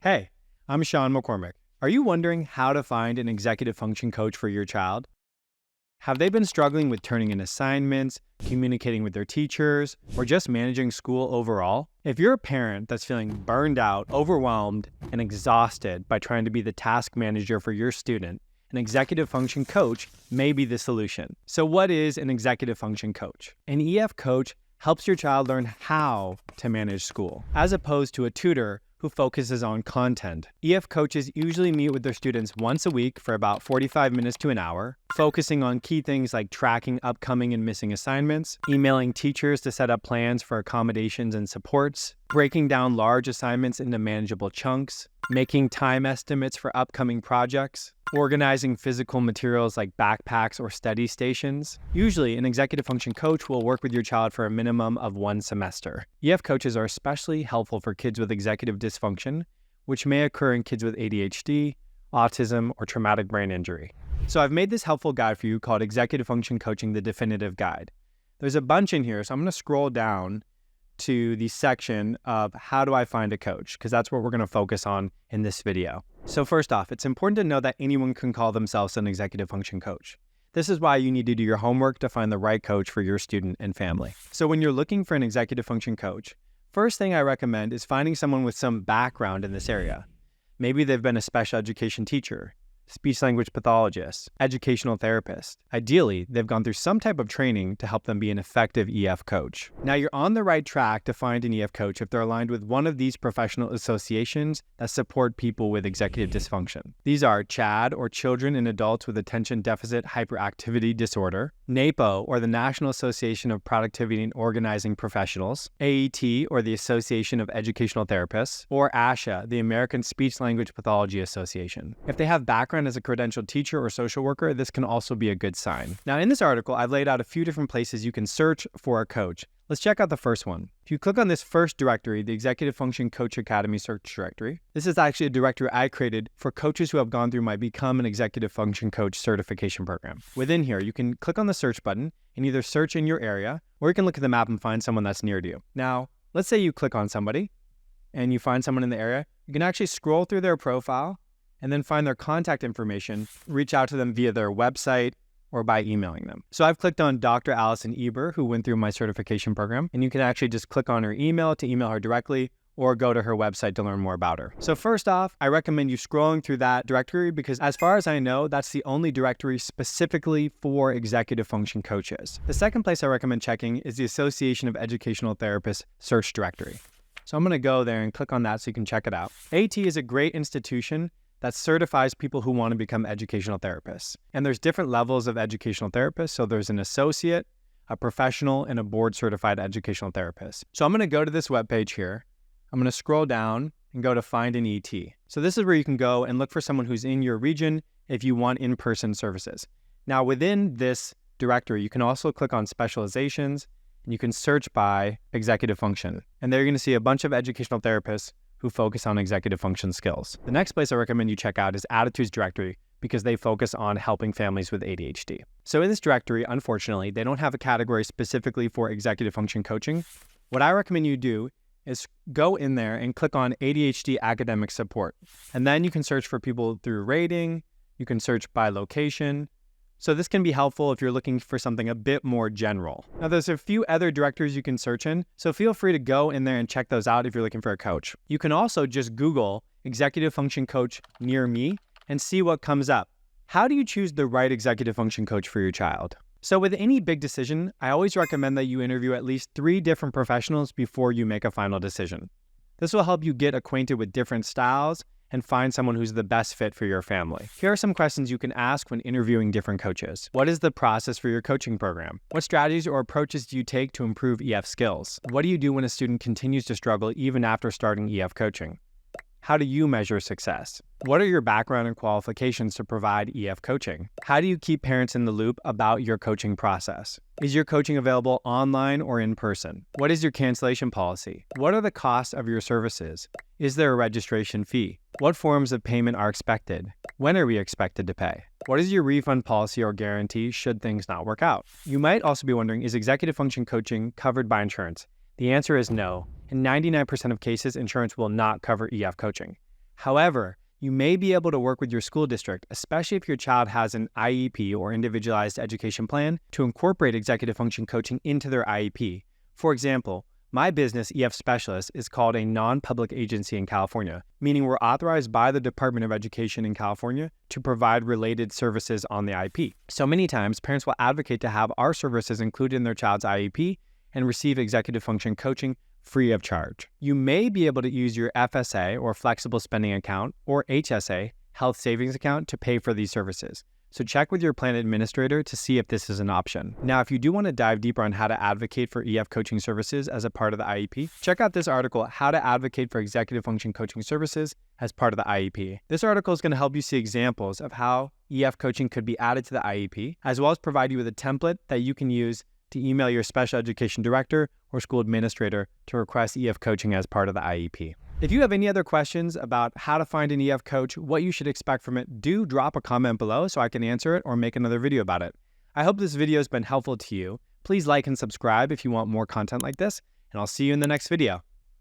Hey, I'm Sean McCormick. Are you wondering how to find an executive function coach for your child? Have they been struggling with turning in assignments, communicating with their teachers, or just managing school overall? If you're a parent that's feeling burned out, overwhelmed, and exhausted by trying to be the task manager for your student, an executive function coach may be the solution. So what is an executive function coach? An EF coach helps your child learn how to manage school, as opposed to a tutor who focuses on content. EF coaches usually meet with their students once a week for about 45 minutes to an hour, focusing on key things like tracking upcoming and missing assignments, emailing teachers to set up plans for accommodations and supports, breaking down large assignments into manageable chunks, making time estimates for upcoming projects, organizing physical materials like backpacks or study stations. Usually, an executive function coach will work with your child for a minimum of 1 semester. EF coaches are especially helpful for kids with executive dysfunction, which may occur in kids with ADHD, autism, or traumatic brain injury. So I've made this helpful guide for you called Executive Function Coaching, the Definitive Guide. There's a bunch in here, so I'm going to scroll down to the section of how do I find a coach, because that's what we're going to focus on in this video. So first off, it's important to know that anyone can call themselves an executive function coach. This is why you need to do your homework to find the right coach for your student and family. So when you're looking for an executive function coach, first thing I recommend is finding someone with some background in this area. Maybe they've been a special education teacher, speech-language pathologist, educational therapist. Ideally, they've gone through some type of training to help them be an effective EF coach. Now, you're on the right track to find an EF coach if they're aligned with one of these professional associations that support people with executive dysfunction. These are CHADD, or Children and Adults with Attention Deficit Hyperactivity Disorder, NAPO, or the National Association of Productivity and Organizing Professionals, AET, or the Association of Educational Therapists, or ASHA, the American Speech-Language Pathology Association. If they have background as a credentialed teacher or social worker, this can also be a good sign. Now, in this article, I've laid out a few different places you can search for a coach. Let's check out the first one. If you click on this first directory, the Executive Function Coach Academy search directory, this is actually a directory I created for coaches who have gone through my Become an Executive Function Coach certification program. Within here, you can click on the search button and either search in your area, or you can look at the map and find someone that's near to you. Now, let's say you click on somebody and you find someone in the area. You can actually scroll through their profile and then find their contact information, reach out to them via their website or by emailing them. So I've clicked on Dr. Allison Eber, who went through my certification program, and you can actually just click on her email to email her directly or go to her website to learn more about her. So first off, I recommend you scrolling through that directory because as far as I know, that's the only directory specifically for executive function coaches. The second place I recommend checking is the Association of Educational Therapists search directory. So I'm gonna go there and click on that so you can check it out. AT is a great institution that certifies people who want to become educational therapists. And there's different levels of educational therapists. So there's an associate, a professional, and a board certified educational therapist. So I'm going to go to this webpage here. I'm going to scroll down and go to Find an ET. So this is where you can go and look for someone who's in your region if you want in-person services. Now within this directory, you can also click on specializations and you can search by executive function. And there you're going to see a bunch of educational therapists who focus on executive function skills. The next place I recommend you check out is Attitudes Directory because they focus on helping families with ADHD. So in this directory, unfortunately, they don't have a category specifically for executive function coaching. What I recommend you do is go in there and click on ADHD academic support. And then you can search for people through rating, you can search by location. So this can be helpful if you're looking for something a bit more general. Now there's a few other directories you can search in, so feel free to go in there and check those out if you're looking for a coach. You can also just Google executive function coach near me and see what comes up. How do you choose the right executive function coach for your child? So with any big decision, I always recommend that you interview at least 3 different professionals before you make a final decision. This will help you get acquainted with different styles and find someone who's the best fit for your family. Here are some questions you can ask when interviewing different coaches. What is the process for your coaching program? What strategies or approaches do you take to improve EF skills? What do you do when a student continues to struggle even after starting EF coaching? How do you measure success? What are your background and qualifications to provide EF coaching? How do you keep parents in the loop about your coaching process? Is your coaching available online or in person? What is your cancellation policy? What are the costs of your services? Is there a registration fee? What forms of payment are expected? When are we expected to pay? What is your refund policy or guarantee should things not work out? You might also be wondering, is executive function coaching covered by insurance? The answer is no. In 99% of cases, insurance will not cover EF coaching. However, you may be able to work with your school district, especially if your child has an IEP or individualized education plan, to incorporate executive function coaching into their IEP. For example, my business, EF Specialist, is called a non-public agency in California, meaning we're authorized by the Department of Education in California to provide related services on the IEP. So many times, parents will advocate to have our services included in their child's IEP and receive executive function coaching free of charge. You may be able to use your FSA or flexible spending account or HSA, health savings account, to pay for these services. So check with your plan administrator to see if this is an option. Now, if you do want to dive deeper on how to advocate for EF coaching services as a part of the IEP, check out this article, How to Advocate for Executive Function Coaching Services as Part of the IEP. This article is going to help you see examples of how EF coaching could be added to the IEP, as well as provide you with a template that you can use to email your special education director or school administrator to request EF coaching as part of the IEP. If you have any other questions about how to find an EF coach, what you should expect from it, do drop a comment below so I can answer it or make another video about it. I hope this video has been helpful to you. Please like and subscribe if you want more content like this, and I'll see you in the next video.